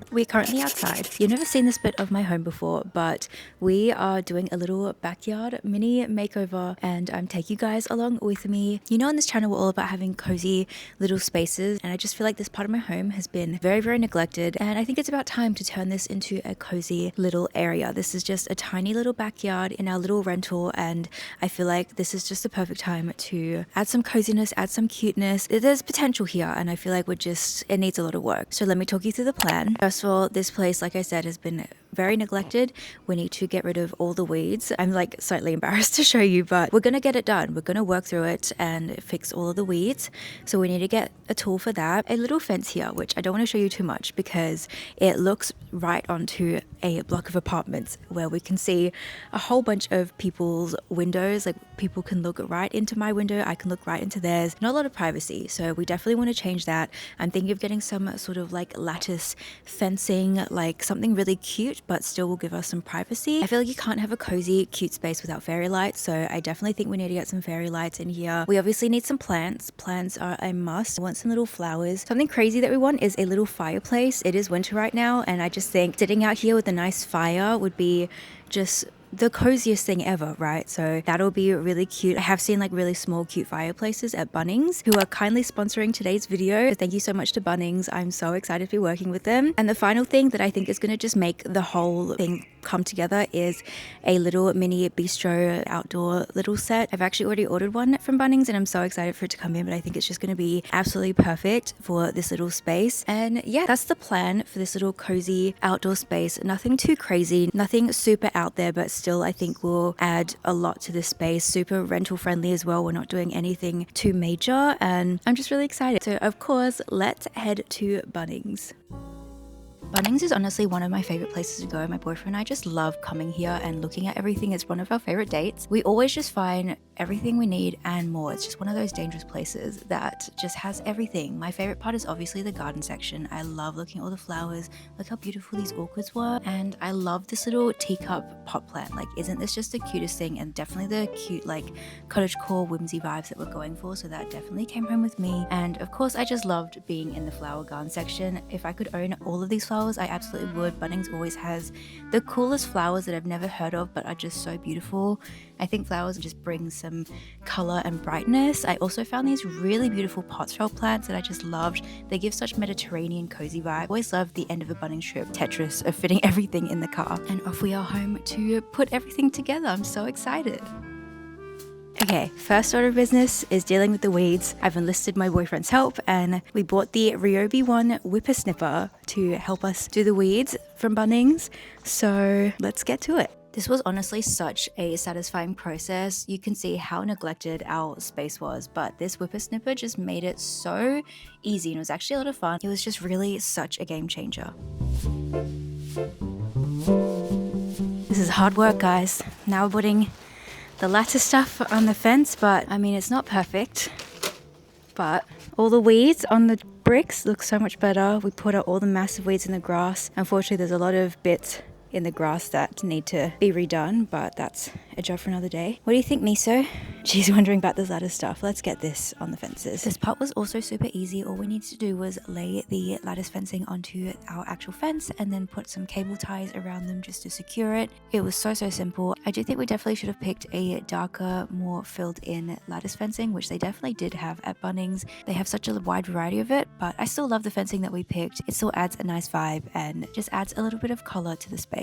We're currently outside. You've never seen this bit of my home before, but we are doing a little backyard mini makeover and I'm taking you guys along with me. You know, on this channel, we're all about having cozy little spaces, and I just feel like this part of my home has been very, very neglected, and I think it's about time to turn this into a cozy little area. This is just a tiny little backyard in our little rental, and I feel like this is just the perfect time to add some coziness, add some cuteness. There's potential here, and I feel like it needs a lot of work. So let me talk you through the plan. First of all, this place, like I said, has been very neglected. We need to get rid of all the weeds. I'm like slightly embarrassed to show you, but we're gonna get it done. We're gonna work through it and fix all of the weeds. So we need to get a tool for that. A little fence here, which I don't want to show you too much because it looks right onto a block of apartments where we can see a whole bunch of people's windows. Like, people can look right into my window, I can look right into theirs. Not a lot of privacy, so we definitely want to change that. I'm thinking of getting some sort of like lattice fencing, like something really cute but still will give us some privacy. I feel like you can't have a cozy cute space without fairy lights, so I definitely think we need to get some fairy lights in here. We obviously need some plants. Plants are a must. I want some little flowers. Something crazy that we want is a little fireplace. It is winter right now, and I just think sitting out here with a nice fire would be just the coziest thing ever, right? So that'll be really cute. I have seen like really small cute fireplaces at Bunnings, who are kindly sponsoring today's video. So thank you so much to Bunnings. I'm so excited to be working with them. And the final thing that I think is going to just make the whole thing come together is a little mini bistro outdoor little set. I've actually already ordered one from Bunnings and I'm so excited for it to come in, but I think it's just going to be absolutely perfect for this little space. And yeah, that's the plan for this little cozy outdoor space. Nothing too crazy, nothing super out there, but still I think will add a lot to this space. Super rental friendly as well. We're not doing anything too major, and I'm just really excited. So of course, let's head to Bunnings. Bunnings is honestly one of my favorite places to go. My boyfriend and I just love coming here and looking at everything. It's one of our favorite dates. We always just find everything we need and more. It's just one of those dangerous places that just has everything. My favorite part is obviously the garden section. I love looking at all the flowers. Look how beautiful these orchids were. And I love this little teacup pot plant. Like, isn't this just the cutest thing? And definitely the cute like cottagecore whimsy vibes that we're going for. So that definitely came home with me. And of course, I just loved being in the flower garden section. If I could own all of these flowers, I absolutely would. Bunnings always has the coolest flowers that I've never heard of, but are just so beautiful. I think flowers just bring some color and brightness. I also found these really beautiful potshell plants that I just loved. They give such Mediterranean cozy vibe. I always loved the end of a Bunnings trip, Tetris, of fitting everything in the car. And off we are home to put everything together. I'm so excited. Okay, first order of business is dealing with the weeds. I've enlisted my boyfriend's help and we bought the Ryobi One whippersnipper to help us do the weeds from Bunnings. So let's get to it. This was honestly such a satisfying process. You can see how neglected our space was, but this whippersnipper just made it so easy and it was actually a lot of fun. It was just really such a game changer. This is hard work, guys. Now we're putting the lattice stuff on the fence, but I mean, it's not perfect, but all the weeds on the bricks look so much better. We put out all the massive weeds in the grass. Unfortunately, there's a lot of bits in the grass that need to be redone, but that's a job for another day. What do you think, Miso? She's wondering about this lattice stuff. Let's get this on the fences. This part was also super easy. All we needed to do was lay the lattice fencing onto our actual fence and then put some cable ties around them just to secure it. It was so simple. I do think we definitely should have picked a darker, more filled in lattice fencing, which they definitely did have at Bunnings. They have such a wide variety of it, but I still love the fencing that we picked. It still adds a nice vibe and just adds a little bit of color to the space.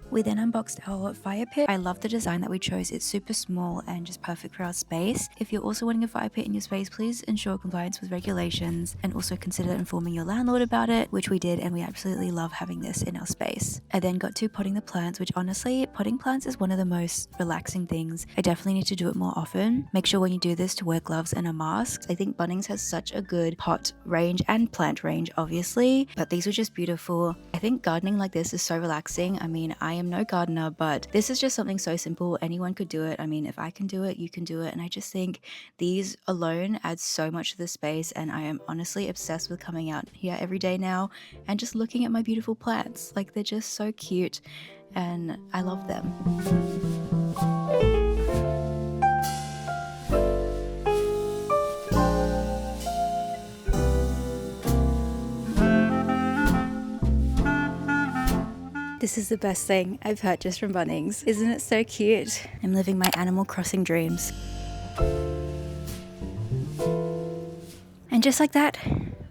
We then unboxed our fire pit. I love the design that we chose. It's super small and just perfect for our space. If you're also wanting a fire pit in your space, please ensure compliance with regulations and also consider informing your landlord about it, which we did, and we absolutely love having this in our space. I then got to potting the plants, which honestly, potting plants is one of the most relaxing things. I definitely need to do it more often. Make sure when you do this to wear gloves and a mask. I think Bunnings has such a good pot range and plant range, obviously, but these were just beautiful. I think gardening like this is so relaxing. I mean, I am no gardener, but this is just something so simple. Anyone could do it. I mean, if I can do it, you can do it. And I just think these alone add so much to the space. And I am honestly obsessed with coming out here every day now and just looking at my beautiful plants. Like, they're just so cute and I love them. This is the best thing I've purchased from Bunnings. Isn't it so cute? I'm living my Animal Crossing dreams. And just like that,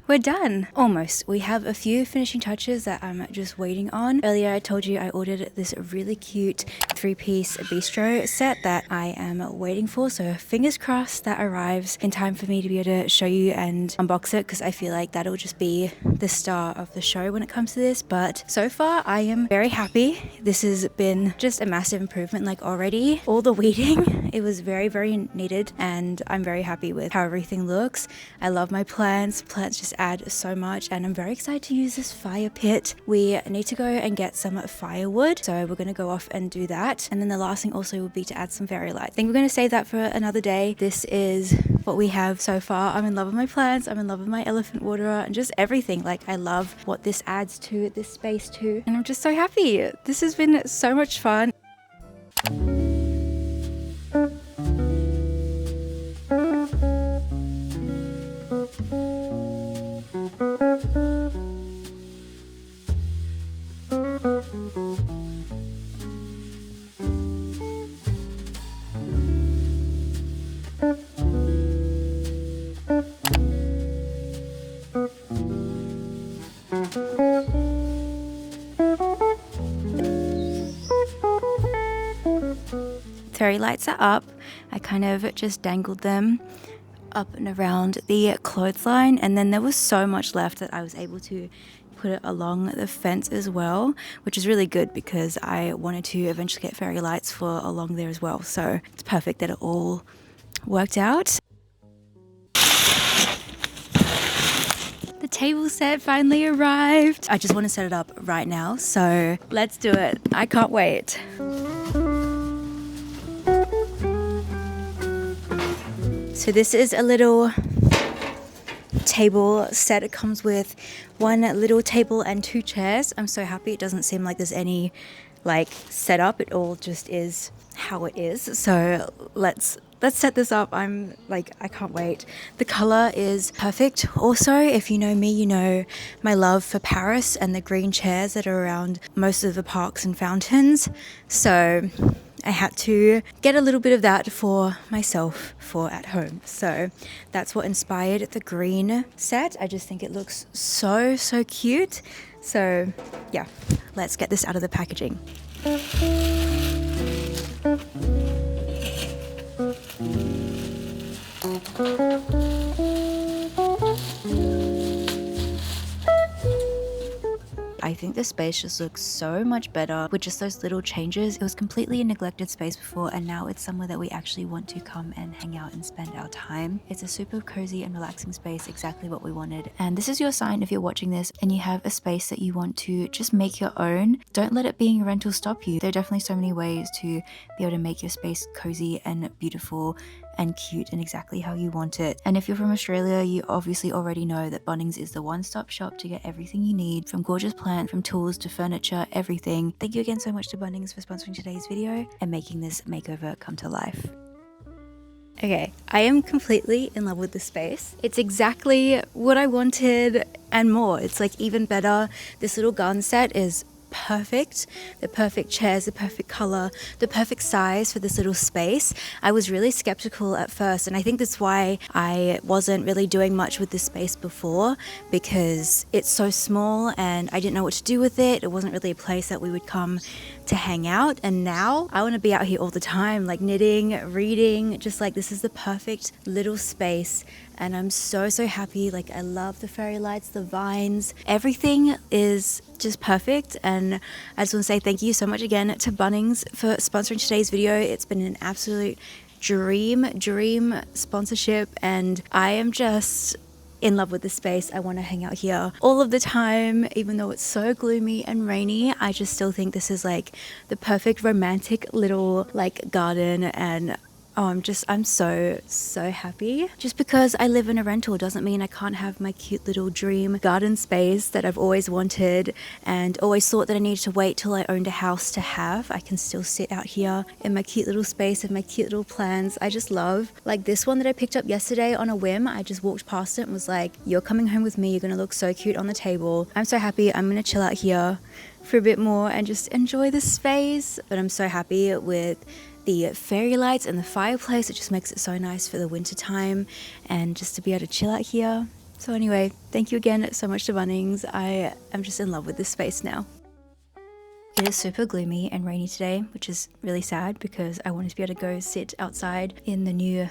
we're done. Almost. We have a few finishing touches that I'm just waiting on. Earlier I told you I ordered this really cute 3-piece bistro set that I am waiting for. So fingers crossed that arrives in time for me to be able to show you and unbox it, because I feel like that'll just be the star of the show when it comes to this. But so far I am very happy. This has been just a massive improvement. Like already all the weeding, it was very, very needed, and I'm very happy with how everything looks. I love my plants. Plants just add so much, and I'm very excited to use this fire pit. We need to go and get some firewood, so we're going to go off and do that. And then the last thing also would be to add some fairy lights. I think we're going to save that for another day. This is what we have so far. I'm in love with my plants. I'm in love with my elephant waterer and just everything. Like, I love what this adds to this space too, and I'm just so happy. This has been so much fun. Fairy lights are up. I kind of just dangled them up and around the clothesline, and then there was so much left that I was able to put it along the fence as well, which is really good because I wanted to eventually get fairy lights for along there as well. So it's perfect that it all worked out. The table set finally arrived. I just want to set it up right now, so let's do it. I can't wait. So this is a little table set. It comes with one little table and 2 chairs. I'm so happy. It doesn't seem like there's any like setup. It all just is how it is. So let's set this up. I'm like, I can't wait. The color is perfect. Also, if you know me, you know my love for Paris and the green chairs that are around most of the parks and fountains. So I had to get a little bit of that for myself for at home. So that's what inspired the green set. I just think it looks so, so cute. So yeah, let's get this out of the packaging. I think this space just looks so much better with just those little changes. It was completely a neglected space before, and now it's somewhere that we actually want to come and hang out and spend our time. It's a super cozy and relaxing space, exactly what we wanted. And this is your sign if you're watching this and you have a space that you want to just make your own. Don't let it being a rental stop you. There are definitely so many ways to be able to make your space cozy and beautiful and cute and exactly how you want it. And if you're from Australia, you obviously already know that Bunnings is the one-stop shop to get everything you need, from gorgeous plants, from tools to furniture, everything. Thank you again so much to Bunnings for sponsoring today's video and making this makeover come to life. Okay, I am completely in love with the space. It's exactly what I wanted and more. It's like even better. This little garden set is perfect. The perfect chairs, the perfect color, the perfect size for this little space. I was really skeptical at first, and I think that's why I wasn't really doing much with this space before, because it's so small and I didn't know what to do with it. It wasn't really a place that we would come to hang out, and now I want to be out here all the time, like knitting, reading, just like this is the perfect little space. And I'm so, so happy. Like, I love the fairy lights, the vines, everything is just perfect. And I just want to say thank you so much again to Bunnings for sponsoring today's video. It's been an absolute dream sponsorship, and I am just in love with the space. I want to hang out here all of the time, even though it's so gloomy and rainy. I just still think this is like the perfect romantic little like garden, and Oh, I'm so happy. Just because I live in a rental doesn't mean I can't have my cute little dream garden space that I've always wanted and always thought that I needed to wait till I owned a house to have. I can still sit out here in my cute little space and my cute little plants. I just love, like this one that I picked up yesterday on a whim. I just walked past it and was like, you're coming home with me. You're going to look so cute on the table. I'm so happy. I'm going to chill out here for a bit more and just enjoy the space. But I'm so happy with the fairy lights and the fireplace. It just makes it so nice for the winter time and just to be able to chill out here. So anyway, thank you again so much to Bunnings. I am just in love with this space now. It is super gloomy and rainy today, which is really sad because I wanted to be able to go sit outside in the new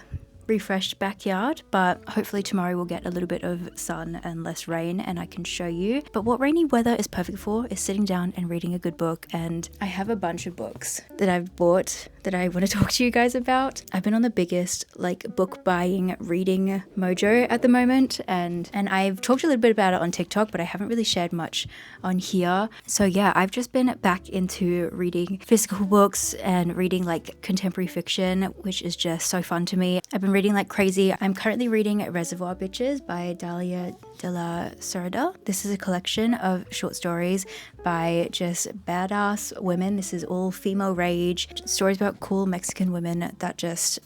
refreshed backyard, but hopefully tomorrow we'll get a little bit of sun and less rain and I can show you. But what rainy weather is perfect for is sitting down and reading a good book, and I have a bunch of books that I've bought that I want to talk to you guys about. I've been on the biggest like book buying reading mojo at the moment, and I've talked a little bit about it on TikTok, but I haven't really shared much on here. So yeah, I've just been back into reading physical books and reading like contemporary fiction, which is just so fun to me. I've been reading like crazy. I'm currently reading Reservoir Bitches by Dalia de la Cerda. This is a collection of short stories by just badass women. This is all female rage stories about cool Mexican women that they're just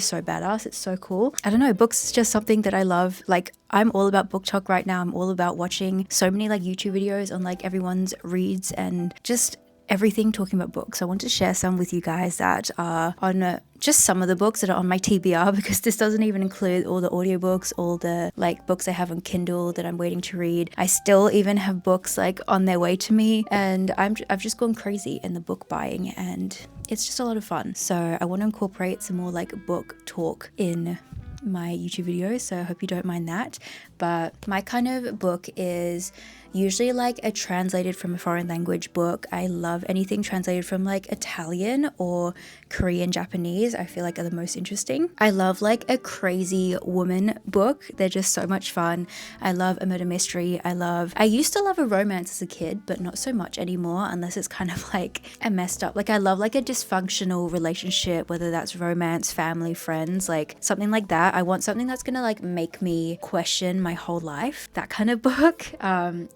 so badass. It's so cool. I don't know, books is just something that I love. Like, I'm all about book talk right now. I'm all about watching so many like YouTube videos on like everyone's reads and just everything talking about books. I want to share some with you guys that are on just some of the books that are on my TBR, because this doesn't even include all the audiobooks, all the like books I have on Kindle that I'm waiting to read. I still even have books like on their way to me, and I've just gone crazy in the book buying, and it's just a lot of fun. So I want to incorporate some more like book talk in my YouTube videos, so I hope you don't mind that. But my kind of book is usually like a translated from a foreign language book. I love anything translated from like Italian or Korean, Japanese. I feel like are the most interesting. I love like a crazy woman book. They're just so much fun. I love a murder mystery. I used to love a romance as a kid, but not so much anymore unless it's kind of like a messed up. Like I love like a dysfunctional relationship, whether that's romance, family, friends, like something like that. I want something that's gonna like make me question my whole life, that kind of book.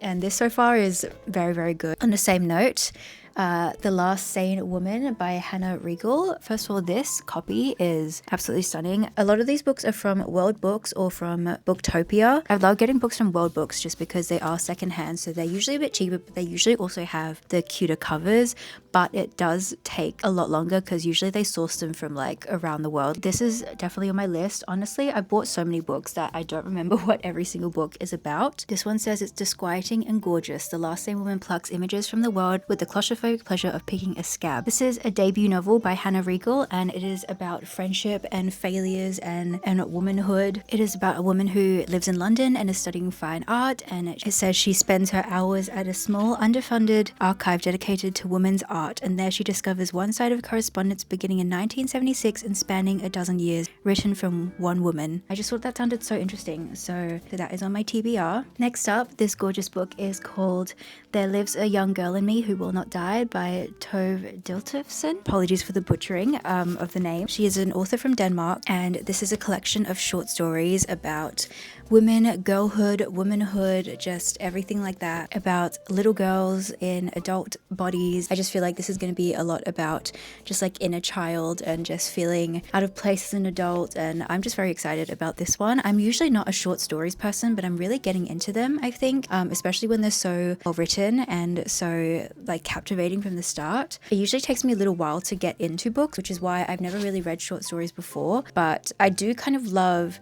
And this so far is very, very good. On the same note, The Last Sane Woman by Hannah Riegel. First of all, this copy is absolutely stunning. A lot of these books are from World Books or from Booktopia. I love getting books from World Books just because they are secondhand, so they're usually a bit cheaper, but they usually also have the cuter covers, but it does take a lot longer because usually they source them from like around the world. This is definitely on my list. Honestly, I bought so many books that I don't remember what every single book is about. This one says it's disquieting and gorgeous. The Last Sane Woman plucks images from the world with the claustrophobic pleasure of picking a scab. This is a debut novel by Hannah Riegel, and it is about friendship and failures and womanhood. It is about a woman who lives in London and is studying fine art, and it says she spends her hours at a small underfunded archive dedicated to women's art, and there she discovers one side of correspondence beginning in 1976 and spanning a dozen years, written from one woman. I just thought that sounded so interesting, so that is on my TBR. Next up, this gorgeous book is called There Lives a Young Girl in Me Who Will Not Die by Tove Ditlevsen. Apologies for the butchering of the name. She is an author from Denmark, and this is a collection of short stories about women, girlhood, womanhood, just everything like that, about little girls in adult bodies. I just feel like this is going to be a lot about just like inner child and just feeling out of place as an adult, and I'm just very excited about this one. I'm usually not a short stories person, but I'm really getting into them, I think, especially when they're so well written and so like captivating from the start. It usually takes me a little while to get into books, which is why I've never really read short stories before, but I do kind of love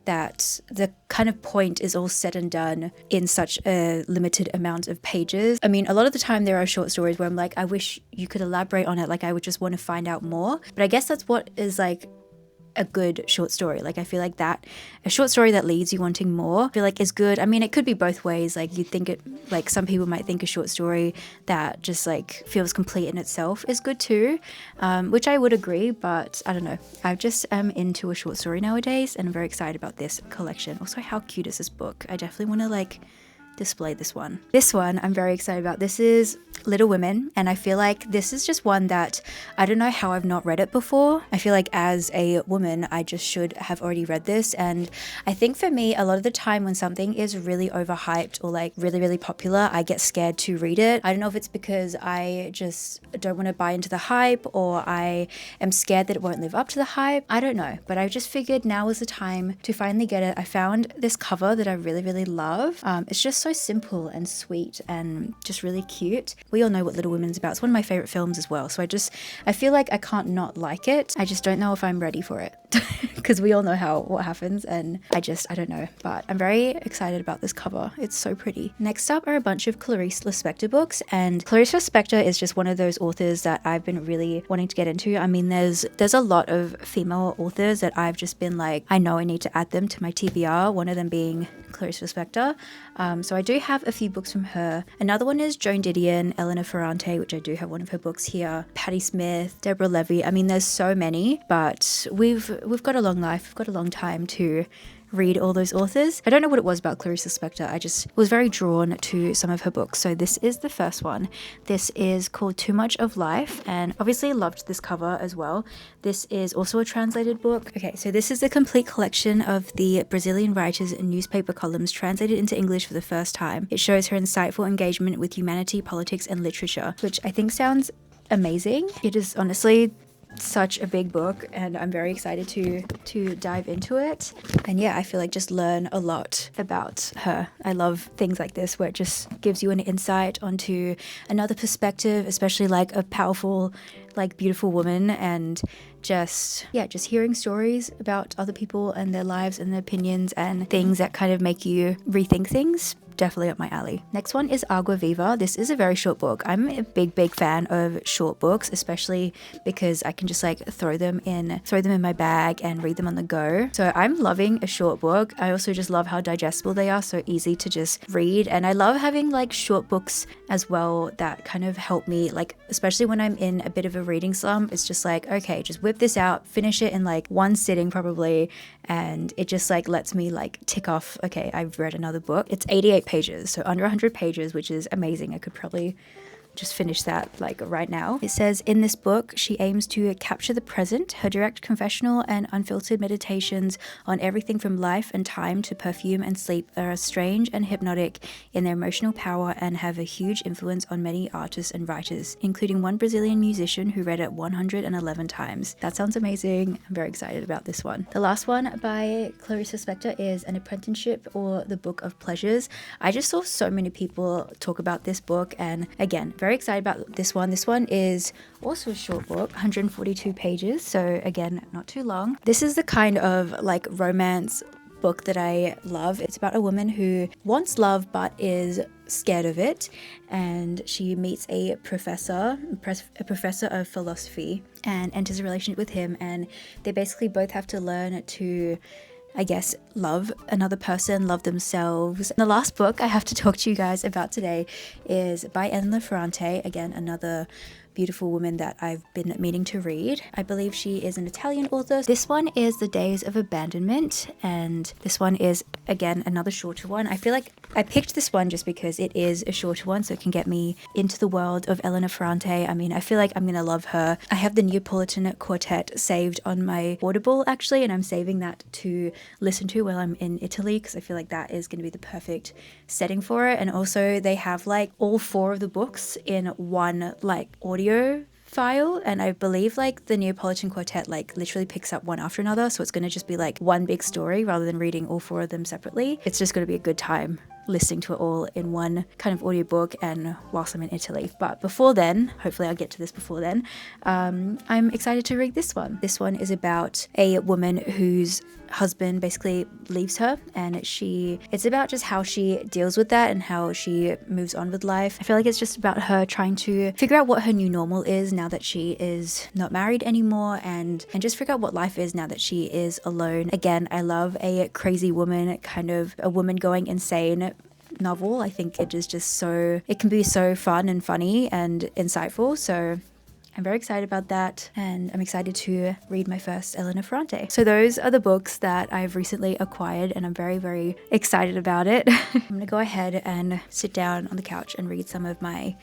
that the kind of point is all said and done in such a limited amount of pages. I mean, a lot of the time there are short stories where I'm like, I wish you could elaborate on it, like I would just want to find out more. But I guess that's what is like a good short story. Like I feel like that a short story that leaves you wanting more, I feel like is good. I mean, it could be both ways. Like you think it, like some people might think a short story that just like feels complete in itself is good too, which I would agree, but I don't know. I just am into a short story nowadays, and I'm very excited about this collection. Also, how cute is this book? I definitely want to like display this one. This one I'm very excited about. This is Little Women, and I feel like this is just one that I don't know how I've not read it before. I feel like as a woman, I just should have already read this, and I think for me, a lot of the time when something is really overhyped or like really, really popular, I get scared to read it. I don't know if it's because I just don't want to buy into the hype, or I am scared that it won't live up to the hype. I don't know, but I just figured now is the time to finally get it. I found this cover that I really, really love. It's just so simple and sweet and just really cute. We all know what Little Women's about. It's one of my favorite films as well. So I feel like I can't not like it. I just don't know if I'm ready for it because we all know what happens, and I don't know, but I'm very excited about this cover. It's so pretty. Next up are a bunch of Clarice Lispector books, and Clarice Lispector is just one of those authors that I've been really wanting to get into. I mean, there's a lot of female authors that I've just been like, I know I need to add them to my TBR, one of them being Clarice Lispector. So I do have a few books from her. Another one is Joan Didion, Elena Ferrante, which I do have one of her books here, Patti Smith, Deborah Levy. I mean, there's so many, but we've got a long life, we've got a long time to read all those authors. I don't know what it was about Clarice Lispector. I just was very drawn to some of her books. So this is the first one. This is called Too Much of Life, and obviously loved this cover as well. This is also a translated book. Okay, so this is the complete collection of the Brazilian writer's newspaper columns translated into English for the first time. It shows her insightful engagement with humanity, politics, and literature, which I think sounds amazing. It is honestly such a big book, and I'm very excited to dive into it. And yeah, I feel like just learn a lot about her. I love things like this where it just gives you an insight onto another perspective, especially like a powerful, like beautiful woman, and just hearing stories about other people and their lives and their opinions and things that kind of make you rethink things. Definitely up my alley. Next one is Agua Viva. This is a very short book. I'm a big fan of short books, especially because I can just like throw them in my bag and read them on the go. So I'm loving a short book. I also just love how digestible they are, so easy to just read. And I love having like short books as well that kind of help me, like especially when I'm in a bit of a reading slump. It's just like, okay, just whip this out, finish it in like one sitting probably, and it just like lets me like tick off, okay, I've read another book. It's 88 pages, so under 100 pages, which is amazing. I could probably just finish that like right now. It says, in this book, she aims to capture the present. Her direct confessional and unfiltered meditations on everything from life and time to perfume and sleep are strange and hypnotic in their emotional power and have a huge influence on many artists and writers, including one Brazilian musician who read it 111 times. That sounds amazing. I'm very excited about this one. The last one by Clarice Lispector is An Apprenticeship, or The Book of Pleasures. I just saw so many people talk about this book, and again, very excited about this one. This one is also a short book, 142 pages, so again, not too long. This is the kind of like romance book that I love. It's about a woman who wants love but is scared of it, and she meets a professor of philosophy and enters a relationship with him, and they basically both have to learn to, I guess, love another person, love themselves. The last book I have to talk to you guys about today is by Elena Ferrante. Again, another beautiful woman that I've been meaning to read. I believe she is an Italian author. This one is The Days of Abandonment, and this one is, again, another shorter one. I feel like I picked this one just because it is a shorter one, so it can get me into the world of Elena Ferrante. I mean, I feel like I'm gonna love her. I have the Neapolitan Quartet saved on my Audible, actually, and I'm saving that to listen to while I'm in Italy, because I feel like that is gonna be the perfect setting for it. And also they have like all 4 of the books in one like audio file, and I believe like the Neapolitan Quartet like literally picks up one after another, so it's going to just be like one big story rather than reading all 4 of them separately. It's just going to be a good time listening to it all in one kind of audiobook and whilst I'm in Italy. But before then, hopefully I'll get to this before then, I'm excited to read this one. This one is about a woman whose husband basically leaves her, and it's about just how she deals with that and how she moves on with life. I feel like it's just about her trying to figure out what her new normal is now that she is not married anymore, and just figure out what life is now that she is alone. Again, I love a crazy woman, kind of a woman going insane novel. I think it is just so, it can be so fun and funny and insightful, so I'm very excited about that, and I'm excited to read my first Elena Ferrante. So those are the books that I've recently acquired, and I'm very, very excited about it. I'm gonna go ahead and sit down on the couch and read some of my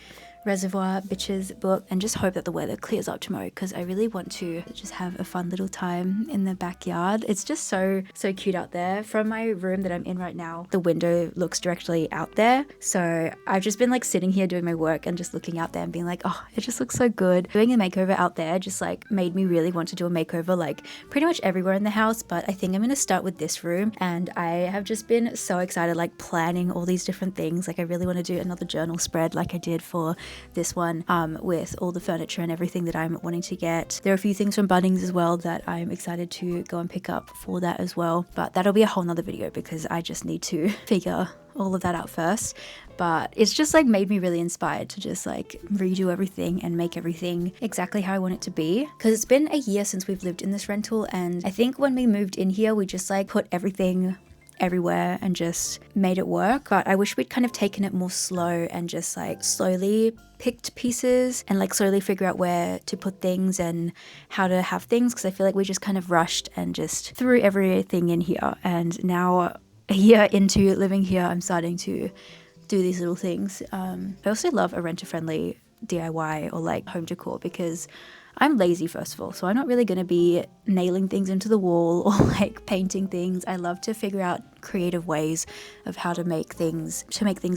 Reservoir Bitches book and just hope that the weather clears up tomorrow, because I really want to just have a fun little time in the backyard. It's just so cute out there. From my room that I'm in right now, the window looks directly out there, so I've just been like sitting here doing my work and just looking out there and being like, oh, it just looks so good. Doing a makeover out there just like made me really want to do a makeover like pretty much everywhere in the house, but I think I'm gonna start with this room. And I have just been so excited, like planning all these different things. Like I really want to do another journal spread like I did for this one, with all the furniture and everything that I'm wanting to get. There are a few things from Bunnings as well that I'm excited to go and pick up for that as well, but that'll be a whole nother video because I just need to figure all of that out first. But it's just like made me really inspired to just like redo everything and make everything exactly how I want it to be, because it's been a year since we've lived in this rental, and I think when we moved in here we just like put everything everywhere and just made it work. But I wish we'd kind of taken it more slow and just like slowly picked pieces and like slowly figure out where to put things and how to have things, because I feel like we just kind of rushed and just threw everything in here. And now a year into living here, I'm starting to do these little things. I also love a renter-friendly DIY or like home decor, because I'm lazy, first of all, so I'm not really going to be nailing things into the wall or like painting things. I love to figure out creative ways of how to make things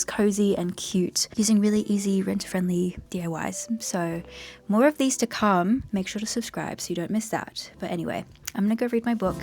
cozy and cute using really easy renter-friendly DIYs. So more of these to come. Make sure to subscribe so you don't miss that. But anyway, I'm gonna go read my book.